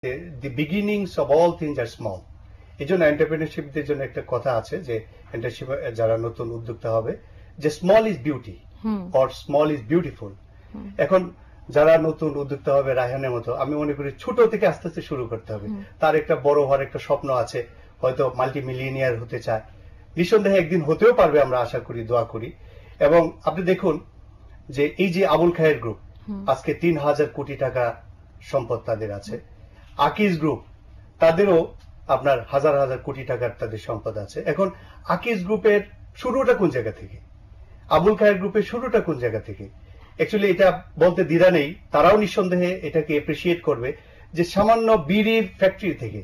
The beginnings of all things are small. এই জন্য এন্টারপ্রেনারশিপদের জন্য একটা কথা আছে যে এন্টারপ্রেনারশিপ যারা নতুন উদ্যোক্তা হবে যে small is beauty or small is beautiful. এখন যারা নতুন উদ্যোক্তা হবে রায়হানের মতো, আমি মনে করি ছোট থেকে আস্তে আস্তে শুরু করতে হবে। তার একটা বড় হওয়ার একটা স্বপ্ন আছে, হয়তো মাল্টি মিলিয়নিয়ার হতে চায়, নিঃসন্দেহে একদিন হতেও পারবে, আমরা আশা করি, দোয়া করি। এবং আপনি দেখুন যে এই যে আবুল খায়ের গ্রুপ, আজকে 3,000 কোটি টাকা সম্পদ তাদের আছে। আকিজ গ্রুপ, তাদেরও আপনার হাজার হাজার কোটি টাকার তাদের সম্পদ আছে। এখন আকিজ গ্রুপের শুরুটা কোন জায়গা থেকে, আবুল খায়ের গ্রুপের শুরুটা কোন জায়গা থেকে? অ্যাকচুয়ালি এটা বলতে দ্বিধা নেই, তারাও নিঃসন্দেহে এটাকে এপ্রিসিয়েট করবে যে সামান্য বিড়ির ফ্যাক্টরি থেকে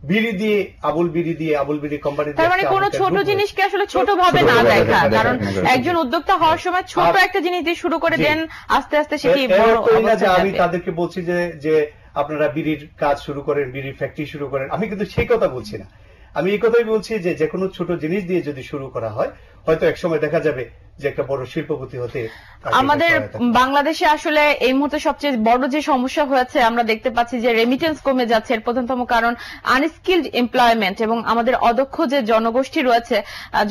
বিড়ি দিয়ে আবুল বিড়ি কোম্পানি, তার মানে কোনো ছোট জিনিসকে আসলে ছোট ভাবে না দেখা, কারণ একজন উদ্যোক্তা হওয়ার সময় ছোট একটা জিনিস দিয়ে শুরু করে দেন, আস্তে আস্তে সেটি বড় অবস্থায় যাবে। আমি তাদেরকে বলছি যে আপনারা বিড়ির কাজ শুরু করেন, বিড়ির ফ্যাক্টরি শুরু করেন, আমি কিন্তু সেই কথা বলছি না। আমি এই কথাই বলছি যে কোনো ছোট জিনিস দিয়ে যদি শুরু করা হয়, হয়তো একসময় দেখা যাবে যে একটা বড় শিল্পপতি হতে। আমাদের বাংলাদেশে আসলে এই মুহূর্তে সবচেয়ে বড় যে সমস্যা হয়েছে, আমরা দেখতে পাচ্ছি যে রেমিটেন্স কমে যাচ্ছে। এর প্রধানতম কারণ আনস্কিলড এমপ্লয়মেন্ট, এবং আমাদের অদক্ষ যে জনগোষ্ঠী রয়েছে,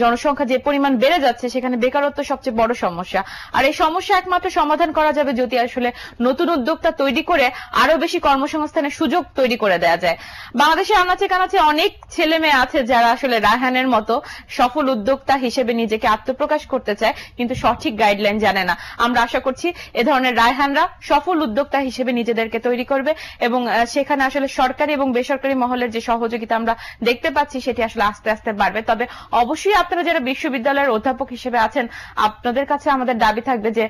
জনসংখ্যা যে পরিমাণ বেড়ে যাচ্ছে, সেখানে বেকারত্ব সবচেয়ে বড় সমস্যা। আর এই সমস্যা একমাত্র সমাধান করা যাবে যদি আসলে নতুন উদ্যোক্তা তৈরি করে আরো বেশি কর্মসংস্থানের সুযোগ তৈরি করে দেওয়া যায়। বাংলাদেশে আনাচে কানাচে অনেক ছেলে মেয়ে আছে যারা আসলে রায়হানের মতো সফল উদ্যোক্তা হিসেবে নিজেকে আত্মপ্রকাশ করতে চায়, কিন্তু সঠিক গাইডলাইন জানে না। আমরা আশা করছি এ ধরনের রায়হানরা সফল উদ্যোক্তা হিসেবে নিজেদেরকে তৈরি করবে, এবং সেখানে আসলে সরকারি এবং বেসরকারি মহলের যে সহযোগিতা আমরা দেখতে পাচ্ছি, সেটি আসলে আস্তে আস্তে বাড়বে। তবে অবশ্যই আপনারা যারা বিশ্ববিদ্যালয়ের অধ্যাপক হিসেবে আছেন, আপনাদের কাছে আমাদের দাবি থাকবে যে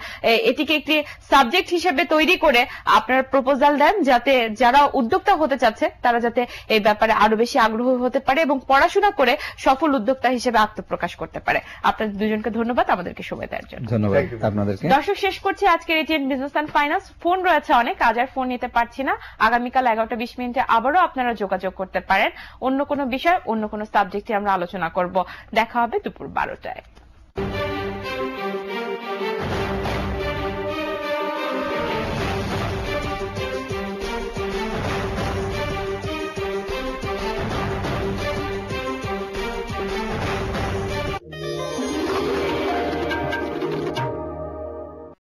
এটিকে একটি সাবজেক্ট হিসেবে তৈরি করে আপনারা প্রপোজাল দেন, যাতে যারা উদ্যোক্তা হতে চাচ্ছে তারা যাতে এই ব্যাপারে আরো বেশি আগ্রহী হতে পারে এবং পড়াশোনা করে সফল উদ্যোক্তা হিসেবে আত্মপ্রকাশ করতে পারে। আপনাদের দুজনকে ধন্যবাদ আমাদেরকে সময় দেওয়ার জন্য। ধন্যবাদ আপনাদেরকে। দর্শক, শেষ করছি আজকের ATN business and finance. Phone রয়েছে অনেক, আজ আর ফোন নিতে পারছি না। আগামীকাল 11:20 আবারও আপনারা যোগাযোগ করতে পারেন। অন্য কোনো বিষয়, অন্য কোনো সাবজেক্টে আমরা আলোচনা করব। দেখা হবে দুপুর 12টায়।